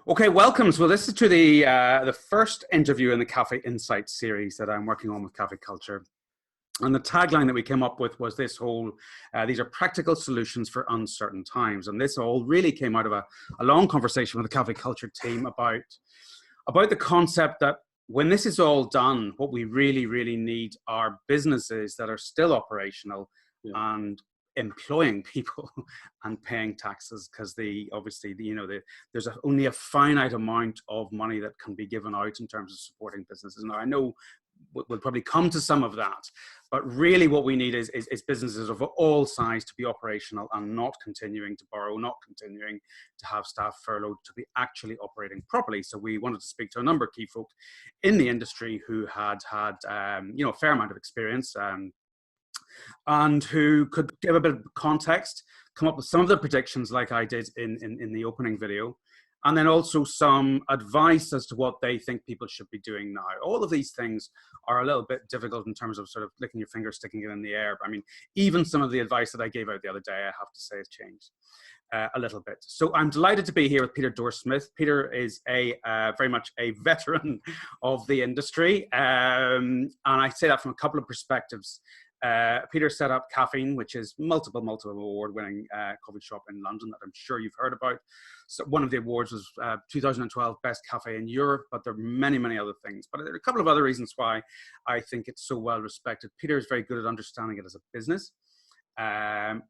Okay, welcome. So this is to the first interview in the CaffèInsights series that I'm working on with Cafe Culture. And the tagline that we came up with was this whole, these are practical solutions for uncertain times. And this all really came out of a long conversation with the Cafe Culture team about the concept that when this is all done, what we really, really need are businesses that are still operational and employing people and paying taxes, because there's only a finite amount of money that can be given out in terms of supporting businesses. Now I know we'll probably come to some of that, but really what we need is businesses of all size to be operational and not continuing to borrow, not continuing to have staff furloughed, to be actually operating properly. So we wanted to speak to a number of key folk in the industry who had a fair amount of experience, and who could give a bit of context, come up with some of the predictions like I did in the opening video, and then also some advice as to what they think people should be doing now. All of these things are a little bit difficult in terms of sort of licking your finger, sticking it in the air. I mean, even some of the advice that I gave out the other day, I have to say, has changed a little bit. So I'm delighted to be here with Peter Dorr-Smith. Peter is very much a veteran of the industry, and I say that from a couple of perspectives. Peter set up Caffè, which is multiple award-winning coffee shop in London that I'm sure you've heard about. So one of the awards was 2012 Best Cafe in Europe, but there are many other things. But there are a couple of other reasons why I think it's so well respected. Peter is very good at understanding it as a business. And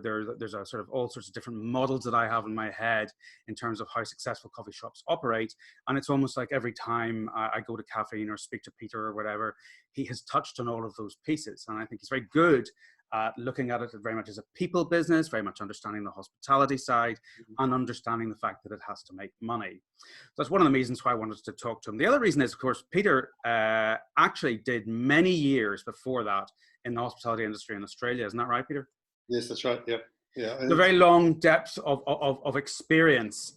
there's a sort of all sorts of different models that I have in my head in terms of how successful coffee shops operate. And it's almost like every time I go to Caffè or speak to Peter or whatever, he has touched on all of those pieces. And I think he's very good at looking at it very much as a people business, very much understanding the hospitality side and understanding the fact that it has to make money. So that's one of the reasons why I wanted to talk to him. The other reason is, of course, Peter actually did many years before that in the hospitality industry in Australia. Isn't that right, Peter? Yes, that's right. Yep. Yeah. A very long depth of experience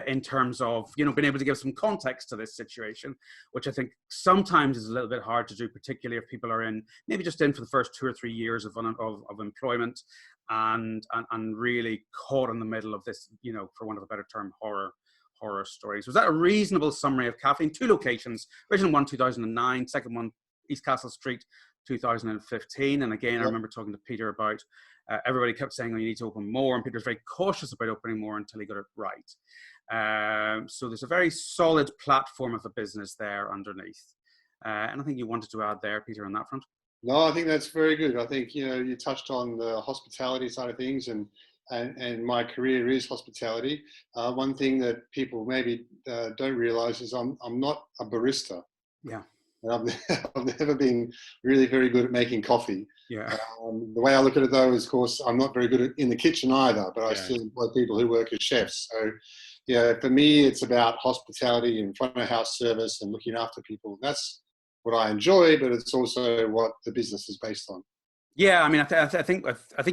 in terms of, being able to give some context to this situation, which I think sometimes is a little bit hard to do, particularly if people are maybe just in for the first 2 or 3 years of employment and really caught in the middle of this, for want of a better term, horror stories. Was that a reasonable summary of Caffè? 2 locations, original one 2009, second one East Castle Street 2015. And again, I remember talking to Peter about everybody kept saying, you need to open more, and Peter's very cautious about opening more until he got it right. So there's a very solid platform of a business there underneath. Anything you wanted to add there, Peter, on that front? No, I think that's very good. I think, you touched on the hospitality side of things, and my career is hospitality. One thing that people maybe don't realize is I'm not a barista. Yeah. And I've never been really very good at making coffee. Yeah. The way I look at it, though, is, of course, I'm not very good in the kitchen either, but I still employ people who work as chefs. So, for me, it's about hospitality and front of house service and looking after people. That's what I enjoy, but it's also what the business is based on. Yeah, I mean, I think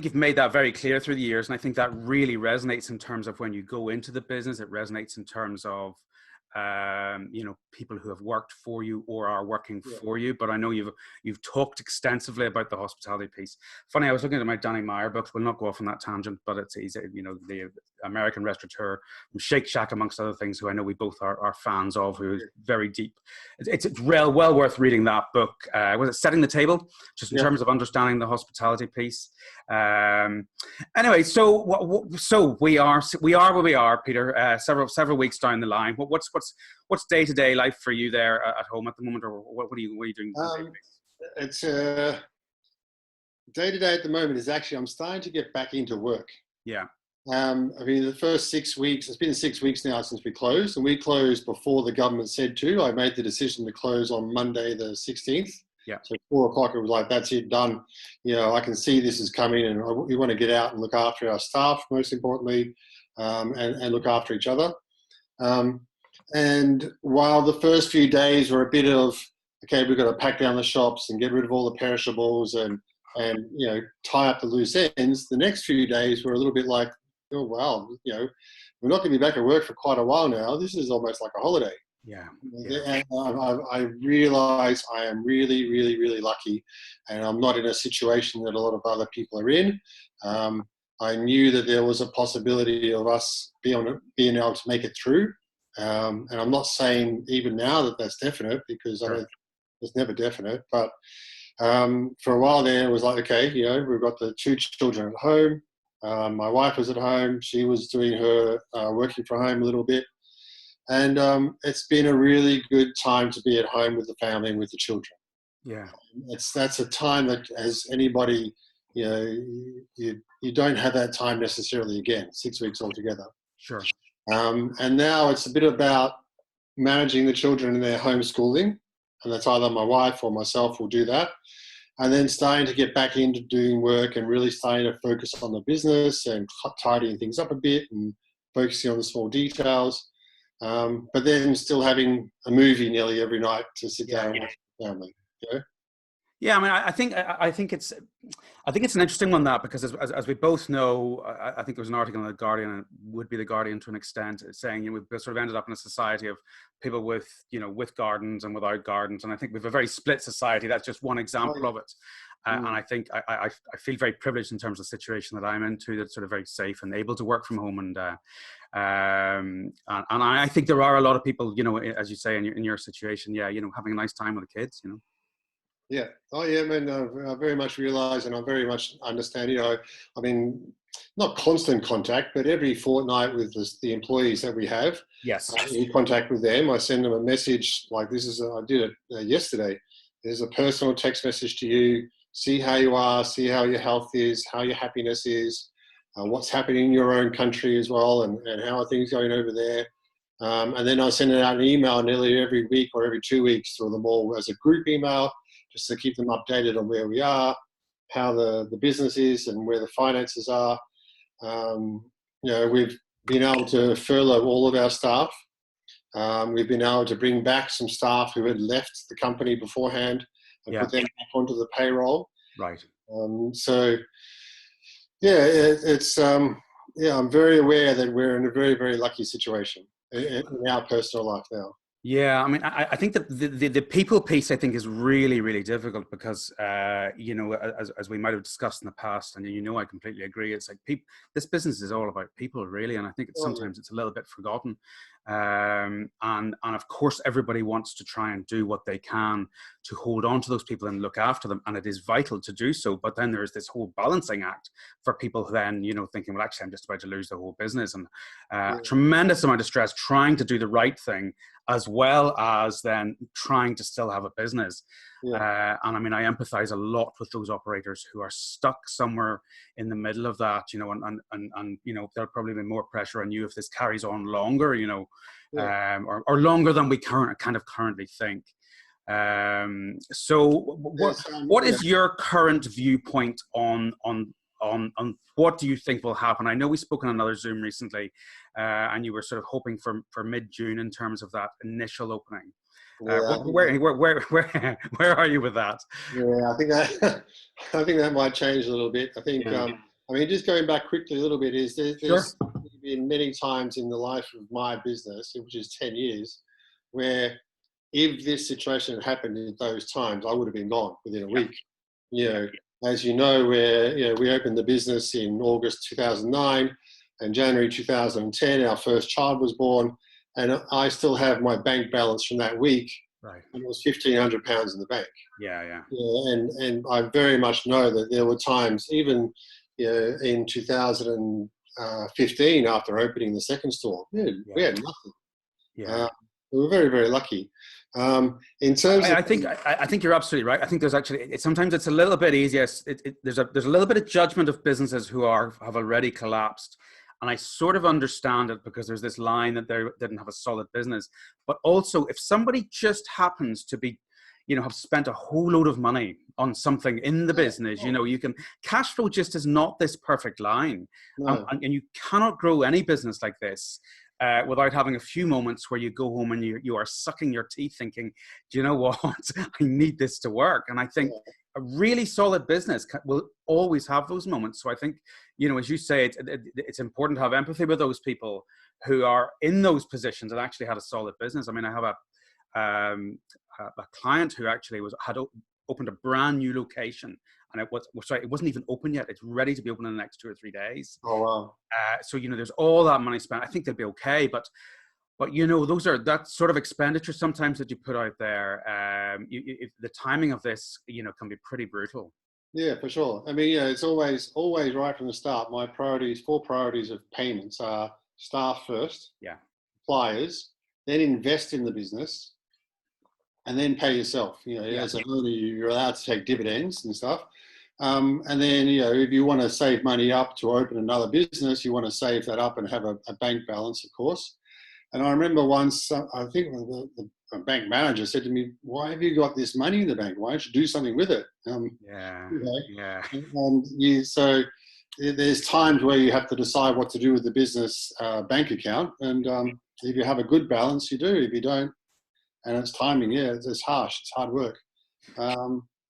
you've made that very clear through the years, and I think that really resonates in terms of when you go into the business. It resonates in terms of people who have worked for you or are working for you. But I know you've talked extensively about the hospitality piece. Funny, I was looking at my Danny Meyer books. We'll not go off on that tangent, but he's the American restaurateur from Shake Shack, amongst other things, who I know we both are fans of, who is very deep. It's well worth reading that book. Was it Setting the Table? Just in terms of understanding the hospitality piece. Anyway, so we are where we are, Peter. Several weeks down the line. What's day-to-day life for you there at home at the moment, or what are you doing? It's day-to-day at the moment is actually I'm starting to get back into work. Yeah. I mean, the first 6 weeks, it's been 6 weeks now since we closed, and we closed before the government said to. I made the decision to close on Monday the 16th. Yeah. So 4 o'clock, it was like, that's it, done. I can see this is coming, and we want to get out and look after our staff, most importantly, and look after each other. And while the first few days were a bit of, okay, we've got to pack down the shops and get rid of all the perishables and tie up the loose ends, the next few days were a little bit like, oh, wow, we're not going to be back at work for quite a while now. This is almost like a holiday. Yeah. And I realize I am really, really, really lucky, and I'm not in a situation that a lot of other people are in. I knew that there was a possibility of us being able to make it through. And I'm not saying even now that that's definite, because I Sure. don't, it's never definite. But for a while there, it was like, okay, we've got the two children at home. My wife was at home. She was doing her working from home a little bit. And it's been a really good time to be at home with the family and with the children. Yeah. That's a time that, as anybody, you don't have that time necessarily again, 6 weeks altogether. Sure. And now it's a bit about managing the children in their homeschooling, and that's either my wife or myself will do that. And then starting to get back into doing work and really starting to focus on the business and tidying things up a bit and focusing on the small details. But then still having a movie nearly every night to sit down and watch with the family. Yeah, I mean, I think it's an interesting one, that, because as we both know, I think there was an article in the Guardian, and it would be the Guardian to an extent, saying we've sort of ended up in a society of people with with gardens and without gardens, and I think we have a very split society. That's just one example of it. And I think I feel very privileged in terms of the situation that I'm into, that's sort of very safe and able to work from home. And I think there are a lot of people, as you say, in your situation, having a nice time with the kids, Yeah. Oh, yeah, man. I very much realise, and I very much understand. I mean, not constant contact, but every fortnight with the employees that we have. Yes. In contact with them, I send them a message like this. I did it yesterday. There's a personal text message to you. See how you are. See how your health is. How your happiness is. What's happening in your own country as well, and how are things going over there. And then I send out an email nearly every week or every 2 weeks to them all as a group email, just to keep them updated on where we are, how the business is, and where the finances are. We've been able to furlough all of our staff. We've been able to bring back some staff who had left the company beforehand and put them back onto the payroll. Right. I'm very aware that we're in a very, very lucky situation in our personal life now. Yeah, I mean, I think that the people piece, I think, is really, really difficult because, as we might have discussed in the past, and I completely agree. It's like this business is all about people, really, and I think sometimes it's a little bit forgotten. And of course, everybody wants to try and do what they can to hold on to those people and look after them, and it is vital to do so. But then there is this whole balancing act for people then, thinking, well, actually, I'm just about to lose the whole business, and tremendous amount of stress trying to do the right thing, as well as then trying to still have a business. And I mean, I empathize a lot with those operators who are stuck somewhere in the middle of that, and there'll probably be more pressure on you if this carries on longer, or longer than we currently think. So what is your current viewpoint on what do you think will happen? I know we spoke on another Zoom recently, and you were sort of hoping for mid-June in terms of that initial opening. Where are you with that? Yeah, I think that might change a little bit. I think just going back quickly a little bit, there's been many times in the life of my business, which is 10 years, where if this situation had happened in those times, I would have been gone within a week. As you know, we opened the business in August 2009, and January 2010, our first child was born, and I still have my bank balance from that week. Right. And it was £1,500 in the bank. Yeah. And I very much know that there were times, even in 2015, after opening the second store, we had nothing. Yeah. We were very, very lucky. In terms I think you're absolutely right. I think there's actually sometimes it's a little bit easier. There's a little bit of judgment of businesses who have already collapsed, and I sort of understand it because there's this line that they didn't have a solid business. But also, if somebody just happens to be, have spent a whole load of money on something in the business, you can cash flow just is not this perfect line, and you cannot grow any business like this without having a few moments where you go home and you are sucking your teeth thinking, do you know what? I need this to work. And I think a really solid business will always have those moments. So I think, as you say, it's important to have empathy with those people who are in those positions and actually had a solid business. I mean, I have a client who actually had opened a brand new location, and it wasn't even open yet. It's ready to be open in the next 2 or 3 days. Oh, wow. So, there's all that money spent. I think they'll be okay, but But you know, that sort of expenditure sometimes that you put out there. The timing of this, you know, can be pretty brutal. Yeah, for sure. I mean, it's always right from the start. My four priorities of payments are staff first, Yeah. suppliers, then invest in the business, and then pay yourself. You know, Yeah. as an owner, you're allowed to take dividends and stuff. And then, you know, if you want to save money up to open another business, you want to save that up and have a bank balance, of course. And I remember once, I think the bank manager said to me, "Why have you got this money in the bank? Why don't you do something with it?" Yeah. You know, Yeah. so there's times where you have to decide what to do with the business bank account. And if you have a good balance, you do. If you don't, and it's timing, yeah, it's harsh. It's hard work.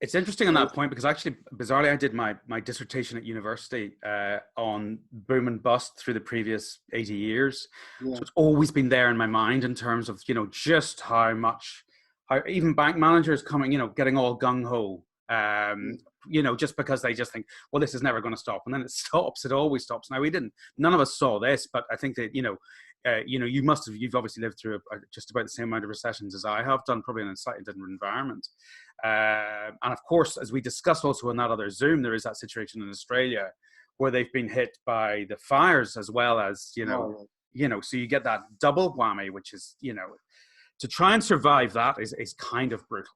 It's interesting on that point because actually, bizarrely, I did my dissertation at university on boom and bust through the previous 80 years. Yeah. So it's always been there in my mind in terms of, you know, just how even bank managers coming, you know, getting all gung-ho, you know, just because they just think, well, this is never going to stop. And then it stops. It always stops. Now, none of us saw this, but I think that, you know, you've obviously lived through just about the same amount of recessions as I have done, probably in a slightly different environment. And of course, as we discussed also in that other Zoom, there is that situation in Australia where they've been hit by the fires as well as, you know, so you get that double whammy, which is, you know, to try and survive that is kind of brutal.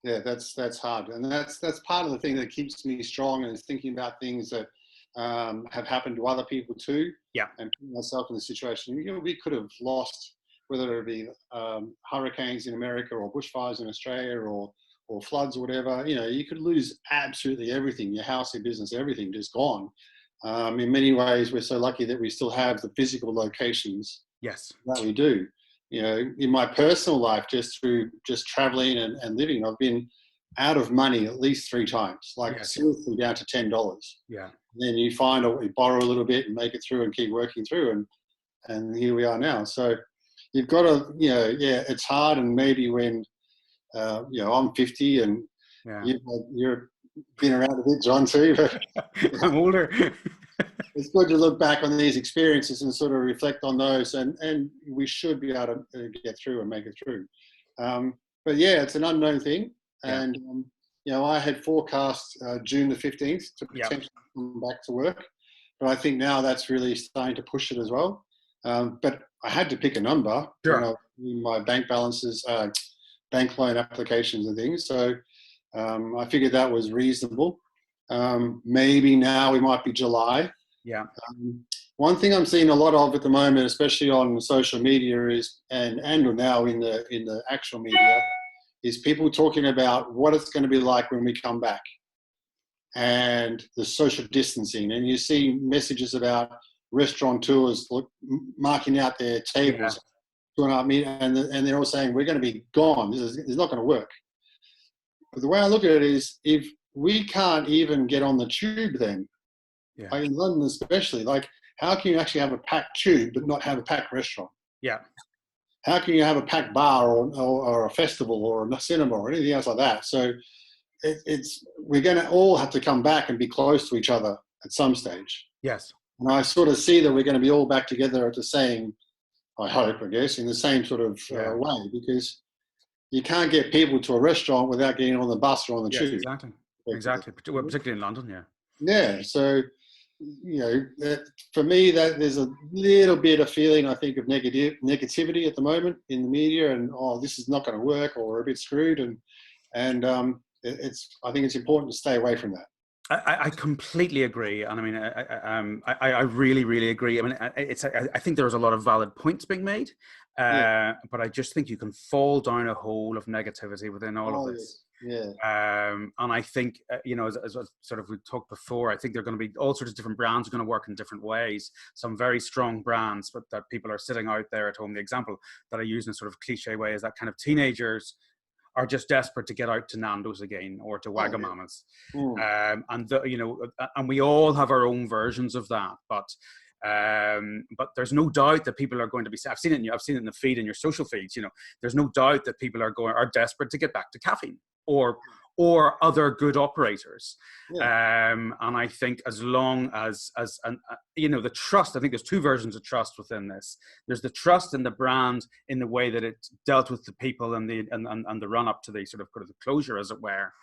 Yeah, that's hard. And that's part of the thing that keeps me strong, and is thinking about things that have happened to other people too. Yeah. And putting myself in the situation, you know, we could have lost, whether it be hurricanes in America or bushfires in Australia or floods or whatever. You know, you could lose absolutely everything, your house, your business, everything just gone. In many ways, we're so lucky that we still have the physical locations. Yes. That we do. You know, in my personal life, just through traveling and living, I've been out of money at least 3 times, like seriously down to $10. Yeah. Then you borrow a little bit and make it through and keep working through, and here we are now. So you've got to, you know, yeah, it's hard. And maybe when, you know, I'm 50 and you're been around a bit, John, too. But I'm older. It's good to look back on these experiences and sort of reflect on those, and we should be able to get through and make it through. But yeah, it's an unknown thing. And, you know, I had forecast June the 15th to potentially come back to work, but I think now that's really starting to push it as well. But I had to pick a number, you know, my bank balances, bank loan applications and things. So I figured that was reasonable. Maybe now we might be July. Yeah. One thing I'm seeing a lot of at the moment, especially on social media, is and now in the actual media, is people talking about what it's going to be like when we come back, and the social distancing. And you see messages about restaurateurs marking out their tables 2.5 meters, and they're all saying we're going to be gone. This is not going to work. But the way I look at it is, if we can't even get on the tube, then like in London especially, like how can you actually have a packed tube but not have a packed restaurant? Yeah. How can you have a packed bar or a festival or a cinema or anything else like that? So we're going to all have to come back and be close to each other at some stage. Yes. And I sort of see that we're going to be all back together at the same, I hope, I guess, in the same sort of way, because you can't get people to a restaurant without getting on the bus or on the tube. Exactly. Particularly in London, Yeah. So, you know, for me, that there's a little bit of feeling, I think, of negativity at the moment in the media, and this is not going to work, or we're a bit screwed, and I think it's important to stay away from that. I completely agree, and I mean, I really, really agree. I mean, I think there's a lot of valid points being made, but I just think you can fall down a hole of negativity within all of this. Yeah. And I think, you know, as sort of we talked before, I think there are going to be all sorts of different brands are going to work in different ways. Some very strong brands, but that people are sitting out there at home. The example that I use in a sort of cliche way is that kind of teenagers are just desperate to get out to Nando's again or to Wagamama's. You know, and we all have our own versions of that, but there's no doubt that people are going to be, I've seen it in the feed, in your social feeds, you know, there's no doubt that people are desperate to get back to caffeine or or other good operators. Yeah. And I think as long as the trust, I think there's two versions of trust within this. There's the trust in the brand in the way that it dealt with the people and the run up to the sort of the closure, as it were.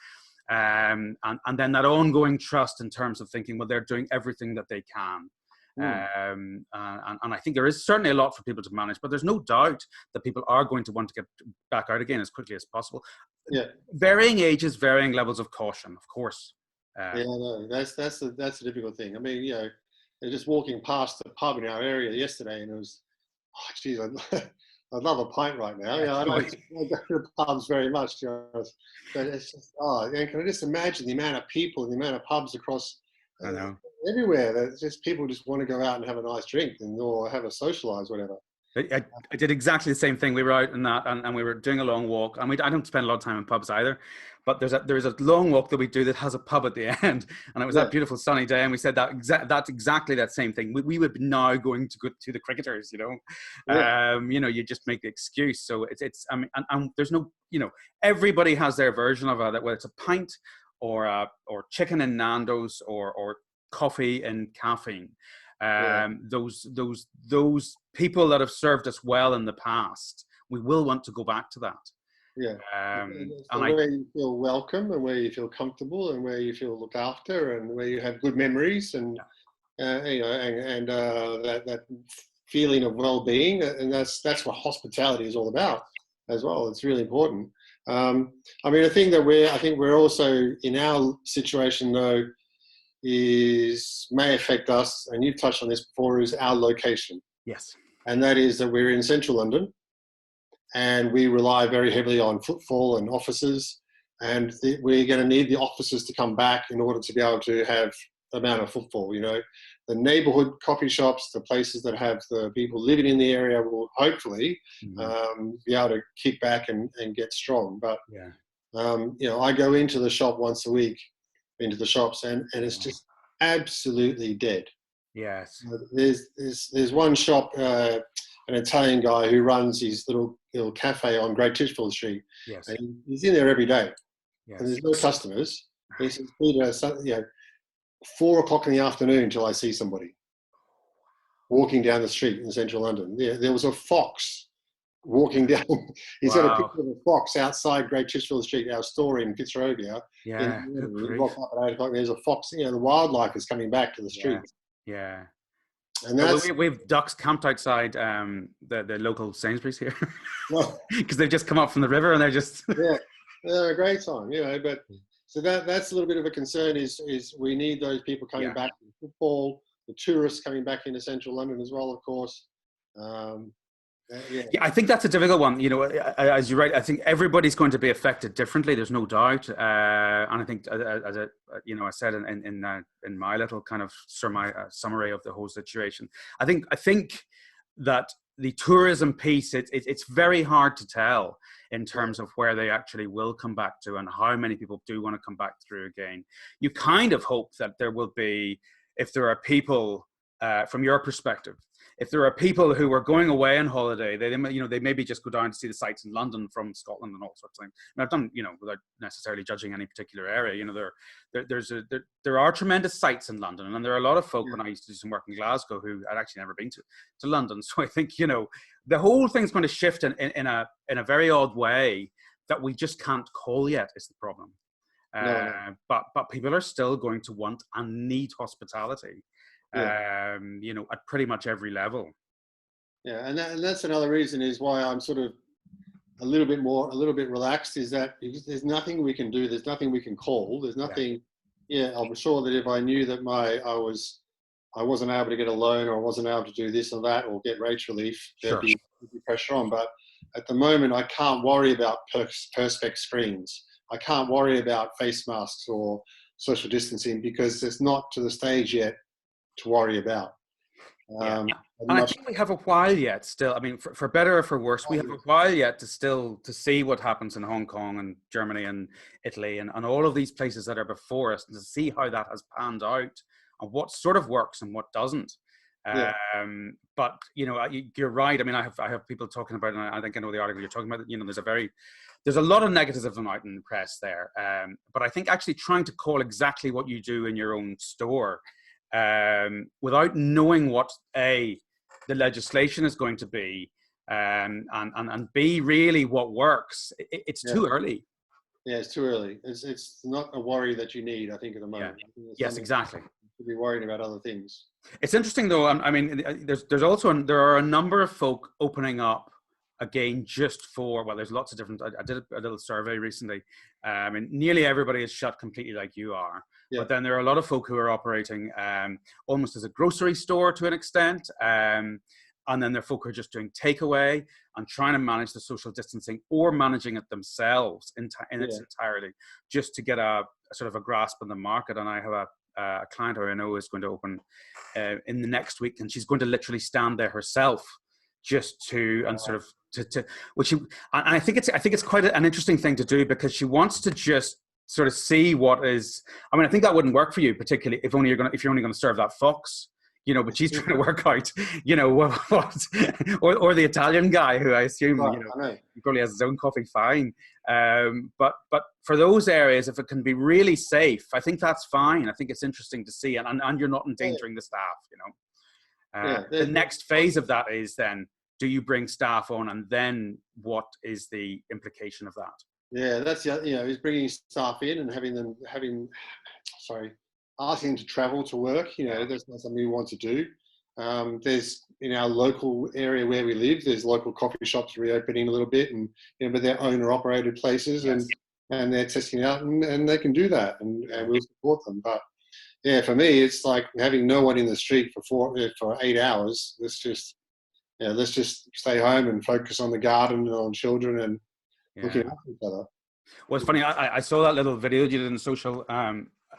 And then that ongoing trust in terms of thinking, well, they're doing everything that they can. And I think there is certainly a lot for people to manage, but there's no doubt that people are going to want to get back out again as quickly as possible. Yeah. Varying ages, varying levels of caution, of course. Yeah, no, that's a difficult thing. I mean, just walking past the pub in our area yesterday, and it was, oh, geez, I'd love a pint right now. I don't go to pubs very much, to be honest. But it's just, can I just imagine the amount of people and the amount of pubs across I know. everywhere that just people just want to go out and have a nice drink or have a socialize, whatever. I did exactly the same thing. We were out in that, and we were doing a long walk. And I don't spend a lot of time in pubs either, but there's a long walk that we do that has a pub at the end. And it was that beautiful sunny day, and we said that's exactly that same thing. We would be now going to go to the cricketers, you just make the excuse. So it's I mean, and there's no, everybody has their version of that, whether it's a pint or chicken in Nando's or coffee and caffeine. Those people that have served us well in the past, we will want to go back to that. Where you feel welcome and where you feel comfortable and where you feel looked after and where you have good memories and that feeling of well-being, and that's what hospitality is all about as well. It's really important. I mean, the thing that I think we're also in our situation though may affect us, and you've touched on this before, is our location. Yes. And that is that we're in central London and we rely very heavily on footfall and offices, and we're going to need the offices to come back in order to be able to have the amount of footfall. The neighborhood coffee shops, the places that have the people living in the area will hopefully be able to kick back and get strong. But I go into the shop once a week, into the shops, and it's just absolutely dead. Yes. There's one shop, an Italian guy who runs his little cafe on Great Titchfield Street. Yes. And he's in there every day. Yes. And there's no customers. He says, Peter, 4 o'clock in the afternoon till I see somebody walking down the street in central London. There was a fox walking down. He's got a picture of a fox outside Great Titchfield Street, our store in Fitzrovia. Yeah. We walk up at 8 o'clock. There's a fox. The wildlife is coming back to the street. Yeah. And that's, we have ducks camped outside the local Sainsbury's here because they've just come up from the river and they're just they're a great time, But so that's a little bit of a concern. Is we need those people coming back to football, the tourists coming back into central London as well, of course. I think that's a difficult one. As you're right, I think everybody's going to be affected differently. There's no doubt, and I think, as I said in my little kind of summary of the whole situation, I think that the tourism piece, it's very hard to tell in terms of where they actually will come back to and how many people do want to come back through again. You kind of hope that there will be, if there are people from your perspective, if there are people who are going away on holiday, they maybe just go down to see the sights in London from Scotland and all sorts of things. And I've done, without necessarily judging any particular area, there are tremendous sights in London, and there are a lot of folk when I used to do some work in Glasgow who had actually never been to London. So I think the whole thing's going to shift in a very odd way that we just can't call yet is the problem. But people are still going to want and need hospitality. At pretty much every level. Yeah, and that's another reason is why I'm sort of a little bit relaxed, is that there's nothing we can do, there's nothing we can call, there's nothing. I'm sure that if I knew that I wasn't able to get a loan or I wasn't able to do this or that or get rates relief, there'd be pressure on. But at the moment, I can't worry about perspex screens. I can't worry about face masks or social distancing because it's not to the stage yet to worry about. And I think we have a while yet still. I mean, for better or for worse, we have a while yet to see what happens in Hong Kong and Germany and Italy and all of these places that are before us, and to see how that has panned out and what sort of works and what doesn't. Yeah. But you're right. I mean, I have people talking about, and I think I know the article you're talking about. There's a lot of negativism out in the press there. But I think actually trying to call exactly what you do in your own store, without knowing what the legislation is going to be, and B, really what works, it's too early. Yeah, it's too early. It's not a worry that you need, I think, at the moment. Yeah. I think Yes, exactly. to be worried about other things. It's interesting though. I mean, there's also there are a number of folk opening up again just for, well, there's lots of different. I did a little survey recently. And nearly everybody is shut completely like you are. Yeah. But then there are a lot of folk who are operating almost as a grocery store to an extent. And then there are folk who are just doing takeaway and trying to manage the social distancing or managing it themselves in its entirety, just to get a sort of a grasp on the market. And I have a client who I know is going to open in the next week, and she's going to literally stand there herself just to and sort of to which she, and I think it's quite an interesting thing to do, because she wants to just sort of see what is. I mean, I think that wouldn't work for you particularly if you're only going to serve that fox. But she's trying to work out, what or the Italian guy who I assume, he probably has his own coffee, fine. But for those areas, if it can be really safe, I think that's fine. I think it's interesting to see, and you're not endangering the staff, The next phase of that is then, do you bring staff on, and then what is the implication of that? Yeah, that's is bringing staff in and asking them to travel to work. That's not something we want to do. There's in our local area where we live, there's local coffee shops reopening a little bit, and but they're owner operated places, and they're testing out, and they can do that, and we'll support them. But yeah, for me, it's like having no one in the street for 8 hours. Let's just stay home and focus on the garden and on children and looking after each other. Well, it's funny. I saw that little video you did in social,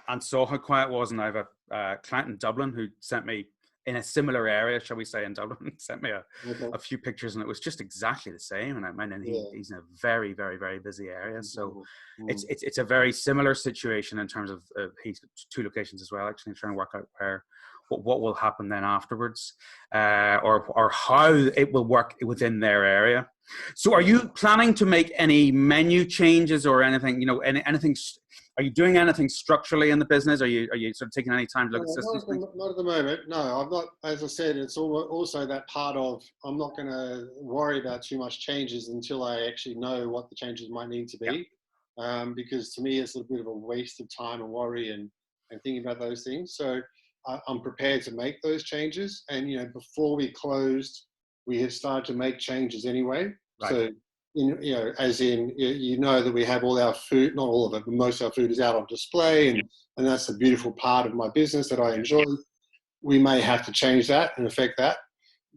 and saw how quiet it was. And I have a client in Dublin who sent me, in a similar area, shall we say, in Dublin, sent me a few pictures, and it was just exactly the same. And he's in a very, very, very busy area. So it's a very similar situation in terms of he's two locations as well, actually, trying to work out what will happen then afterwards, or how it will work within their area. So are you planning to make any menu changes or anything, anything? Are you doing anything structurally in the business? Are you sort of taking any time to look at systems? Not at the moment. No, I'm not. As I said, it's also that part of, I'm not going to worry about too much changes until I actually know what the changes might need to be. Because to me, it's a bit of a waste of time and worry and thinking about those things. So I'm prepared to make those changes. And, before we closed, we had started to make changes anyway. Right. So, as in, that we have all our food, not all of it, but most of our food is out on display. And that's a beautiful part of my business that I enjoy. We may have to change that and affect that.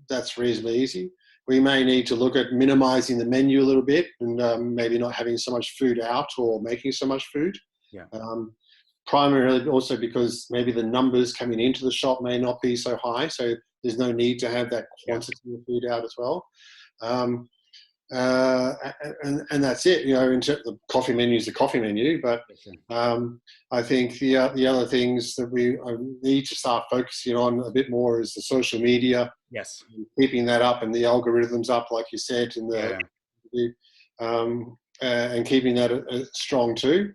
That's reasonably easy. We may need to look at minimizing the menu a little bit and maybe not having so much food out or making so much food. Yeah. Primarily also because maybe the numbers coming into the shop may not be so high, so there's no need to have that quantity of food out as well. And that's it. In terms of the coffee menu is the coffee menu, but I think the other things that we need to start focusing on a bit more is the social media. Yes, keeping that up and the algorithms up, like you said, in and keeping that strong too.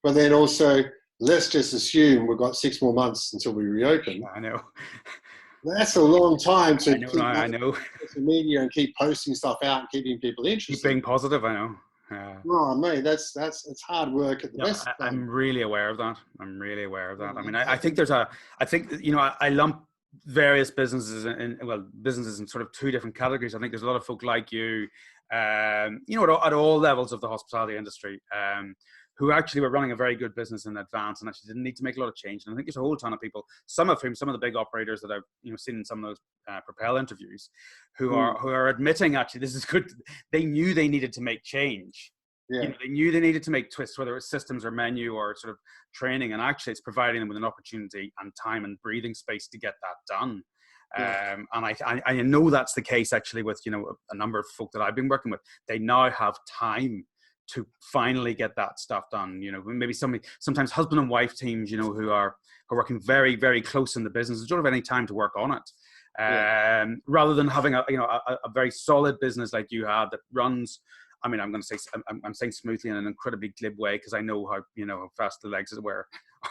But then also, let's just assume we've got 6 more months until we reopen. I know. That's a long time to I know. Social media and keep posting stuff out and keeping people interested. Keep being positive, I know. Oh, mate, it's hard work at the best. I'm really aware of that. I mean, I think I lump various businesses in sort of 2 different categories. I think there's a lot of folk like you, at all levels of the hospitality industry, who actually were running a very good business in advance and actually didn't need to make a lot of change. And I think there's a whole ton of people, some of the big operators that I've seen in some of those Propel interviews, who are admitting actually this is good. They knew they needed to make change. Yeah. They knew they needed to make twists, whether it's systems or menu or sort of training. And actually, it's providing them with an opportunity and time and breathing space to get that done. Yeah. And I know that's the case actually with a number of folk that I've been working with. They now have time to finally get that stuff done. Maybe sometimes husband and wife teams, who are who are working very, very close in the business and don't have any time to work on it. Rather than having a very solid business like you had that runs. I mean, I'm saying smoothly in an incredibly glib way because I know how fast the legs are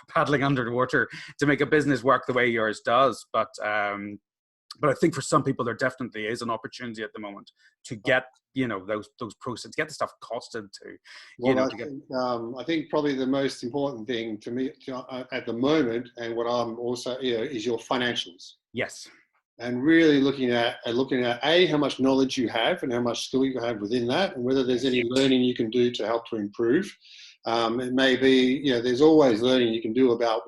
paddling under the water to make a business work the way yours does. But I think for some people there definitely is an opportunity at the moment to get those processes, get the stuff costed to. I think probably the most important thing to me at the moment, and what I'm also is your financials. Yes. And really looking at how much knowledge you have and how much skill you have within that, and whether there's any learning you can do to help to improve. It may be, there's always learning you can do about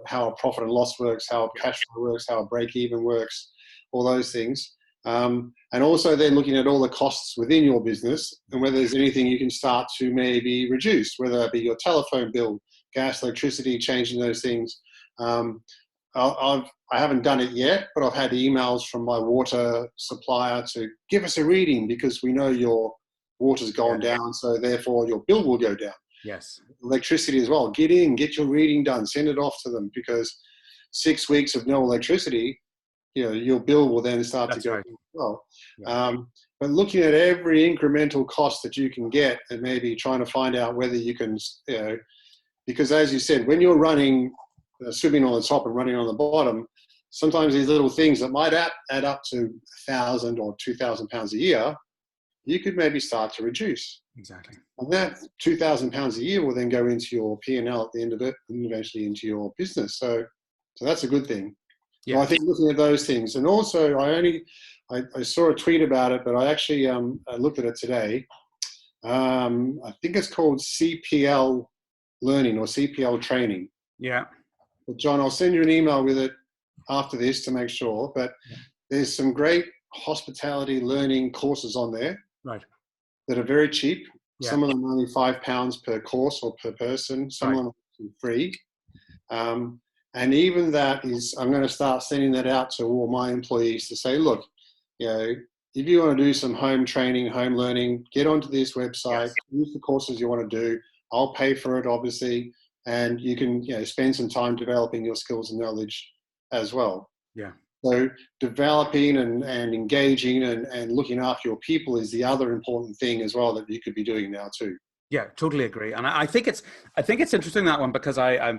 how a profit and loss works, how a cash flow works, how a break even works, all those things. And also then looking at all the costs within your business and whether there's anything you can start to maybe reduce, whether that be your telephone bill, gas, electricity, changing those things. I haven't done it yet, but I've had emails from my water supplier to give us a reading because we know your water's gone down, so therefore your bill will go down. Yes. Electricity as well. Get your reading done, send it off to them, because 6 weeks of no electricity, your bill will then start to go down as well. Yeah. But looking at every incremental cost that you can get and maybe trying to find out whether you can, because as you said, when you're running, swimming on the top and running on the bottom, sometimes these little things that might add up to £1,000 or £2,000 a year, you could maybe start to reduce. Exactly. And that £2,000 a year will then go into your P&L at the end of it and eventually into your business. So that's a good thing. Yeah. So I think looking at those things, and also I saw a tweet about it, but I actually I looked at it today. I think it's called CPL Learning or CPL Training. Yeah. But John, I'll send you an email with it after this to make sure. But there's some great hospitality learning courses on there. Right. That are very cheap. Yeah. Some of them are only £5 per course or per person. Some of them are free. And even that is, I'm going to start sending that out to all my employees to say, look, if you want to do some home training, home learning, get onto this website, use the courses you want to do. I'll pay for it, obviously. And you can, spend some time developing your skills and knowledge as well. Yeah. So developing and engaging and looking after your people is the other important thing as well that you could be doing now too. Yeah, totally agree. And I think it's interesting, that one, because I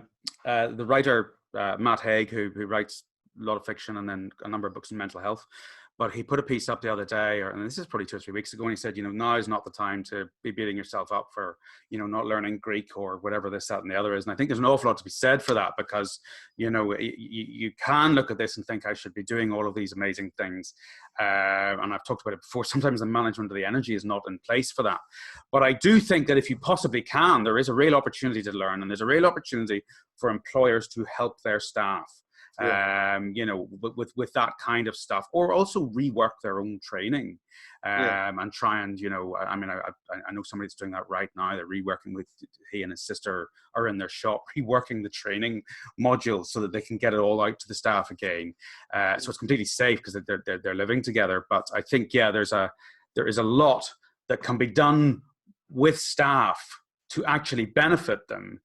the writer Matt Haig, who writes a lot of fiction and then a number of books on mental health, but he put a piece up the other day, and this is probably 2 or 3 weeks ago, and he said, now is not the time to be beating yourself up for, not learning Greek or whatever this, that, and the other is. And I think there's an awful lot to be said for that, because, you can look at this and think I should be doing all of these amazing things. And I've talked about it before. Sometimes the management of the energy is not in place for that. But I do think that if you possibly can, there is a real opportunity to learn, and there's a real opportunity for employers to help their staff. With that kind of stuff, or also rework their own training, and try and, I know somebody that's doing that right now. They're reworking he and his sister are in their shop, reworking the training modules so that they can get it all out to the staff again. So it's completely safe because they're living together. But I think, there is a lot that can be done with staff to actually benefit them.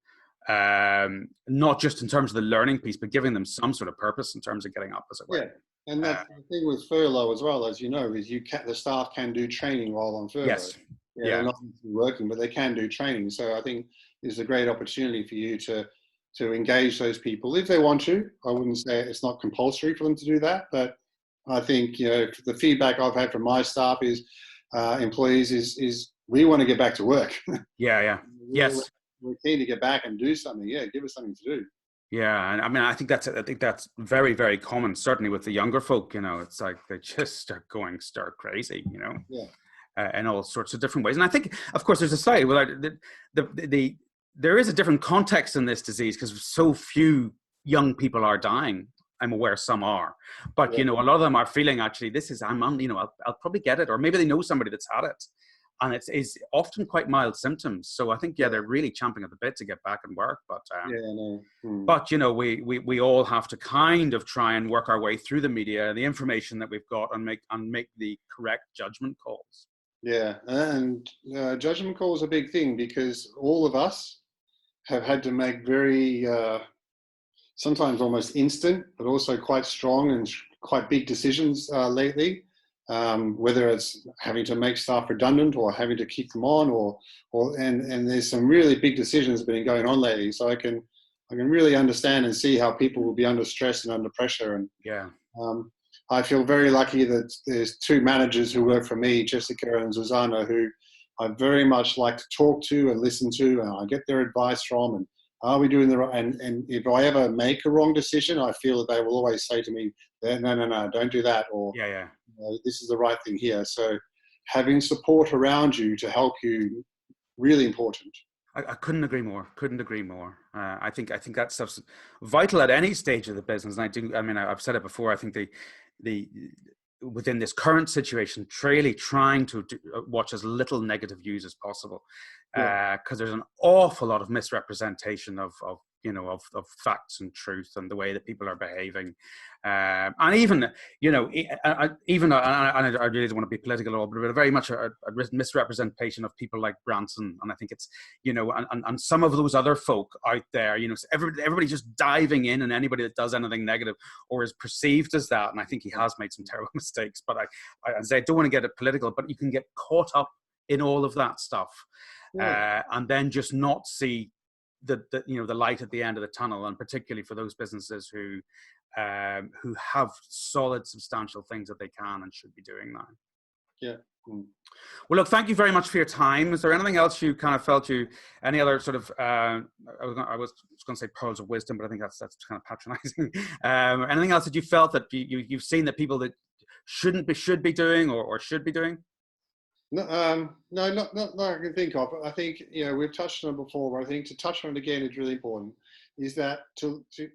Not just in terms of the learning piece, but giving them some sort of purpose in terms of getting up, as it were. Yeah, and that's the thing with furlough as well, as you know, is the staff can do training while on furlough. Yes. They're not working, but they can do training. So I think it's a great opportunity for you to engage those people if they want to. I wouldn't say it's not compulsory for them to do that, but I think the feedback I've had from my staff is employees is we want to get back to work. Yeah. Yes. We're keen to get back and do something. Yeah, give us something to do. Yeah, and I think that's very, very common. Certainly with the younger folk, it's like they just start going stir crazy, in all sorts of different ways. And I think, of course, there's a slightly there is a different context in this disease because so few young people are dying. I'm aware some are, but a lot of them are feeling actually I'll probably get it, or maybe they know somebody that's had it. And it's often quite mild symptoms. So I think, they're really champing at the bit to get back and work. But, but we all have to kind of try and work our way through the media, the information that we've got, and make the correct judgment calls. Yeah, and judgment calls are a big thing because all of us have had to make very sometimes almost instant, but also quite strong and quite big decisions lately. Whether it's having to make staff redundant or having to keep them on, and there's some really big decisions that have been going on lately. So I can really understand and see how people will be under stress and under pressure. And yeah, I feel very lucky that there's two managers who work for me, Jessica and Susanna, who I very much like to talk to and listen to, and I get their advice from. And are we doing the right? And if I ever make a wrong decision, I feel that they will always say to me, "No, don't do that," or yeah. "This is the right thing here." So having support around you to help you, really important. I couldn't agree more. Couldn't agree more. I think that stuff's vital at any stage of the business. And I've said it before. I think the within this current situation, really trying to watch as little negative news as possible, because there's an awful lot of misrepresentation of facts and truth and the way that people are behaving, and even I really don't want to be political at all, but very much a misrepresentation of people like Branson, and I think it's and some of those other folk out there, everybody just diving in, and anybody that does anything negative or is perceived as that, and I think he has made some terrible mistakes, but I don't want to get it political, but you can get caught up in all of that stuff, and then just not see the light at the end of the tunnel, and particularly for those businesses who have solid, substantial things that they can and should be doing now. Yeah. Well, look, thank you very much for your time. Is there anything else you kind of felt any other sort of, I was going to say pearls of wisdom, but I think that's kind of patronizing. Anything else that you felt that you've seen that people that should be doing or should be doing? No, not I can think of. I think we've touched on it before, but I think to touch on it again is really important. Is that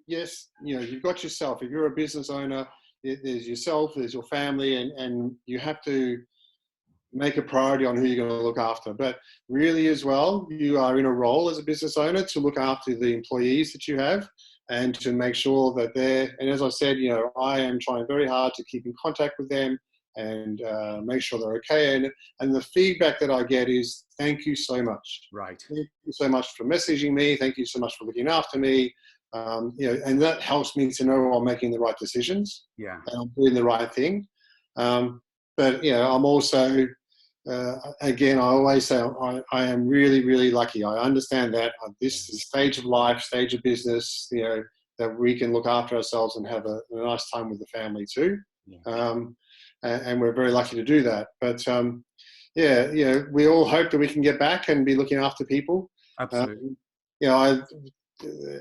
yes, you've got yourself. If you're a business owner, there's yourself, there's your family, and you have to make a priority on who you're going to look after. But really, as well, you are in a role as a business owner to look after the employees that you have and to make sure that they're. And as I said, I am trying very hard to keep in contact with them and make sure they're okay. And the feedback that I get is, thank you so much. Right. Thank you so much for messaging me. Thank you so much for looking after me. And that helps me to know I'm making the right decisions. Yeah. And I'm doing the right thing. But I'm also, again, I always say I am really, really lucky. I understand that this is stage of life, stage of business, that we can look after ourselves and have a nice time with the family too. Yeah. And we're very lucky to do that. But we all hope that we can get back and be looking after people. Absolutely.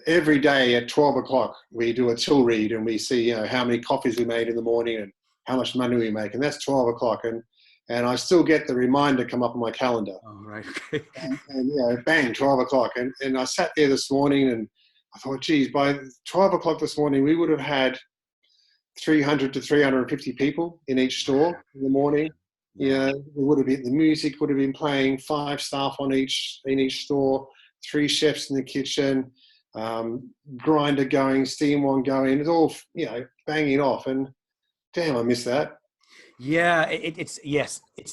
Every day at 12 o'clock, we do a till read and we see, how many coffees we made in the morning and how much money we make. And that's 12 o'clock. And I still get the reminder come up on my calendar. Oh, right. Okay. and bang, 12 o'clock. And I sat there this morning and I thought, geez, by 12 o'clock this morning, we would have had 300 to 350 people in each store in the morning. The music would have been playing, 5 staff in each store, 3 chefs in the kitchen, grinder going, steam one going. It's all banging off, and damn, I miss that. Yeah, it's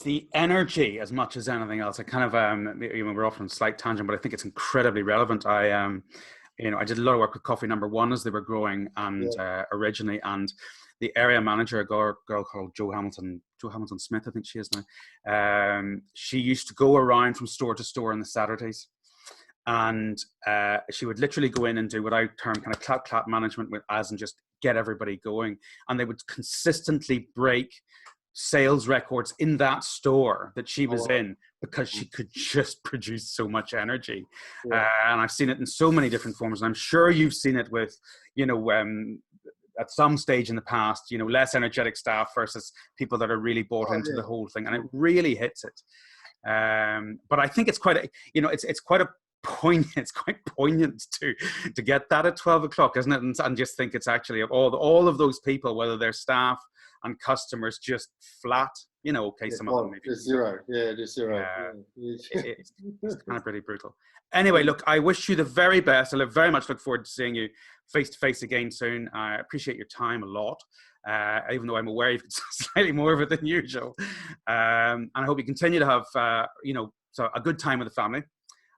the energy as much as anything else. I kind of we're off on a slight tangent, but I think it's incredibly relevant. I did a lot of work with Coffee Number One as they were growing and originally, and the area manager, a girl called Jo Hamilton Smith, I think she is now. She used to go around from store to store on the Saturdays, and she would literally go in and do what I term kind of clap management and just get everybody going, and they would consistently break sales records in that store that she was in because she could just produce so much energy. And I've seen it in so many different forms, and I'm sure you've seen it with at some stage in the past, less energetic staff versus people that are really bought into the whole thing, and it really hits it. But I think it's quite it's quite poignant to get that at 12 o'clock, isn't it? And just think it's actually of all of those people, whether they're staff and customers, just flat. Some of them maybe just zero. Just zero. It's kind of pretty brutal. Anyway, look, I wish you the very best. I very much look forward to seeing you face to face again soon. I appreciate your time a lot, even though I'm aware you've got slightly more of it than usual. And I hope you continue to have so a good time with the family.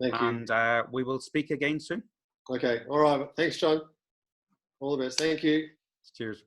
Thank you. And we will speak again soon. Okay. All right. Thanks, John. All the best. Thank you. Cheers.